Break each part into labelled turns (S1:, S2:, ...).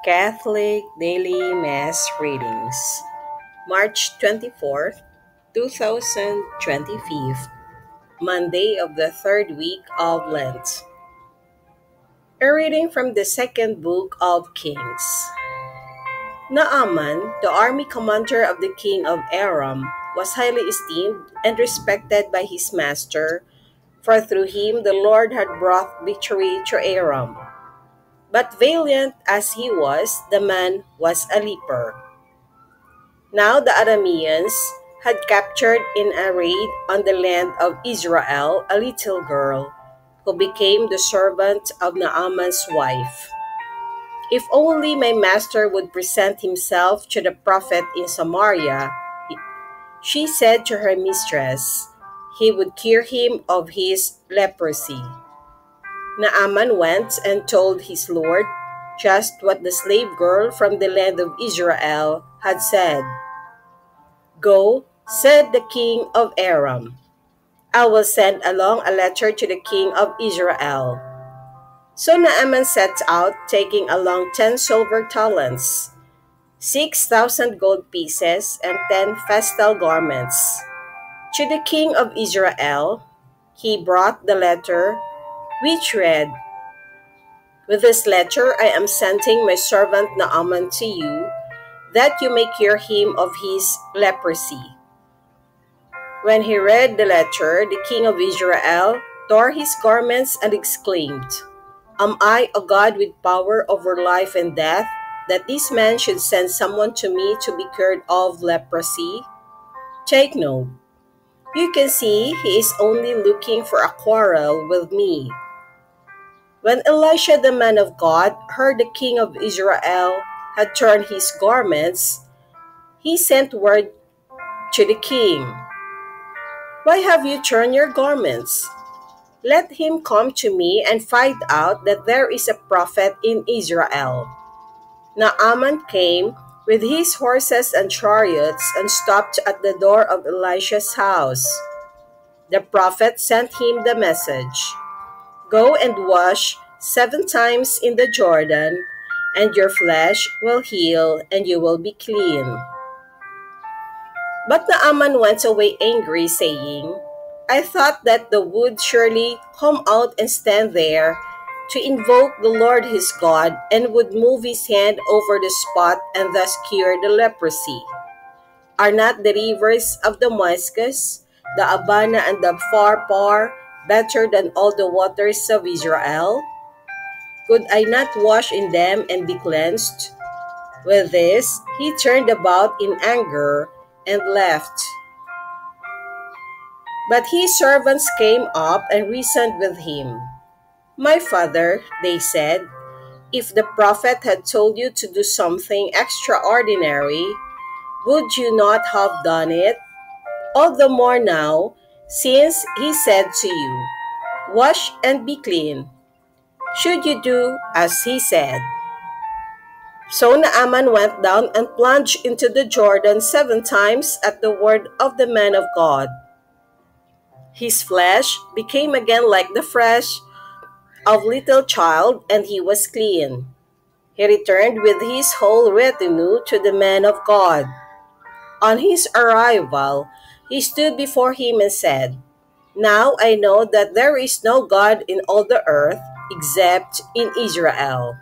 S1: Catholic Daily Mass Readings, March 24th, 2025, Monday of the third week of Lent. A reading from the second book of Kings. Naaman, the army commander of the king of Aram, was highly esteemed and respected by his master, for through him the Lord had brought victory to Aram. But valiant as he was, the man was a leper. Now the Arameans had captured in a raid on the land of Israel a little girl, who became the servant of Naaman's wife. If only my master would present himself to the prophet in Samaria, she said to her mistress, he would cure him of his leprosy. Naaman went and told his lord just what the slave girl from the land of Israel had said. Go, said the king of Aram. I will send along a letter to the king of Israel. So Naaman set out, taking along 10 silver talents, 6,000 gold pieces, and 10 festal garments. To the king of Israel, he brought the letter, which read, With this letter I am sending my servant Naaman to you, that you may cure him of his leprosy. When he read the letter, the king of Israel tore his garments and exclaimed, Am I a God with power over life and death, that this man should send someone to me to be cured of leprosy? Take note. You can see he is only looking for a quarrel with me. When Elisha the man of God heard the king of Israel had torn his garments, he sent word to the king, Why have you torn your garments? Let him come to me and find out that there is a prophet in Israel. Naaman came with his horses and chariots and stopped at the door of Elisha's house. The prophet sent him the message, Go and wash 7 times in the Jordan, and your flesh will heal and you will be clean. But Naaman went away angry, saying, I thought that the would surely come out and stand there to invoke the Lord his God and would move his hand over the spot and thus cure the leprosy. Are not the rivers of Damascus, the Abana and the Pharpar better than all the waters of Israel? Could I not wash in them and be cleansed? With this, he turned about in anger and left. But his servants came up and reasoned with him. My father, they said, if the prophet had told you to do something extraordinary, would you not have done it? All the more now, since he said to you, Wash and be clean. Should you do as he said? So Naaman went down and plunged into the Jordan 7 times at the word of the man of God. His flesh became again like the flesh of little child, and he was clean. He returned with his whole retinue to the man of God. On his arrival, he stood before him and said, Now I know that there is no God in all the earth except in Israel.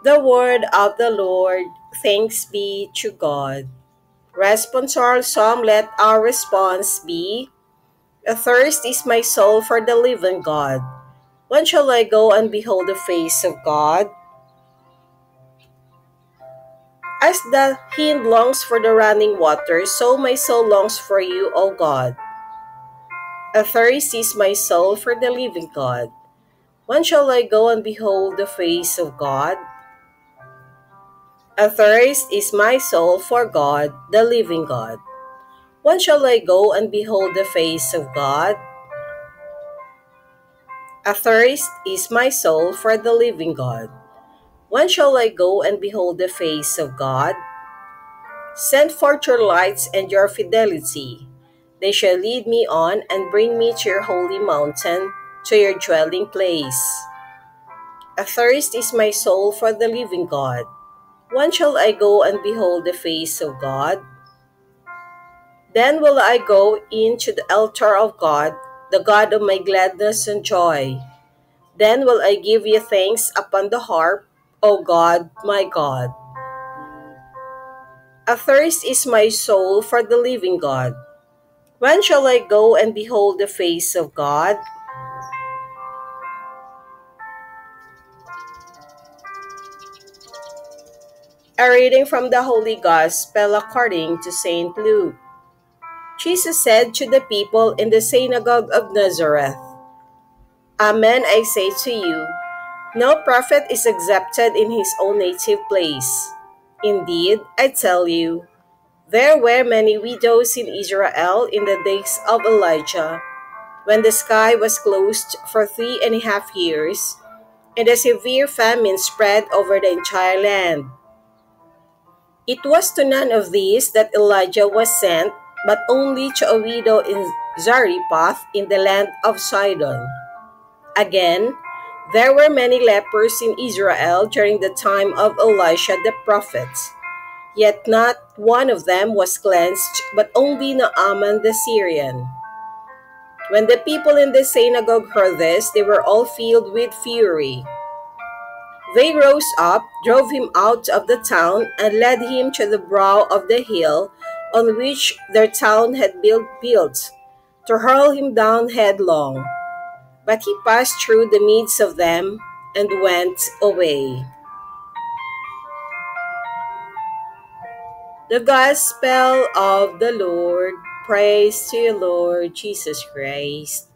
S1: The word of the Lord. Thanks be to God. Responsorial Psalm. Let our response be, Athirst is my soul for the living God. When shall I go and behold the face of God? As the hind longs for the running water, so my soul longs for you, O God. Athirst is my soul for the living God. When shall I go and behold the face of God? Athirst is my soul for God, the living God. When shall I go and behold the face of God? Athirst is my soul for the living God. When shall I go and behold the face of God? Send forth your lights and your fidelity. They shall lead me on and bring me to your holy mountain, to your dwelling place. Athirst is my soul for the living God. When shall I go and behold the face of God? Then will I go into the altar of God, the God of my gladness and joy. Then will I give you thanks upon the harp, O God, my God. Athirst is my soul for the living God. When shall I go and behold the face of God? A reading from the Holy Gospel according to St. Luke. Jesus said to the people in the synagogue of Nazareth, Amen, I say to you, no prophet is accepted in his own native place. Indeed, I tell you, there were many widows in Israel in the days of Elijah, when the sky was closed for 3.5 years, and a severe famine spread over the entire land. It was to none of these that Elijah was sent, but only to a widow in Zarephath in the land of Sidon. Again, there were many lepers in Israel during the time of Elisha the prophet. Yet not one of them was cleansed, but only Naaman the Syrian. When the people in the synagogue heard this, they were all filled with fury. They rose up, drove him out of the town, and led him to the brow of the hill on which their town had been built, to hurl him down headlong. But he passed through the midst of them and went away. The Gospel of the Lord. Praise to you, Lord Jesus Christ.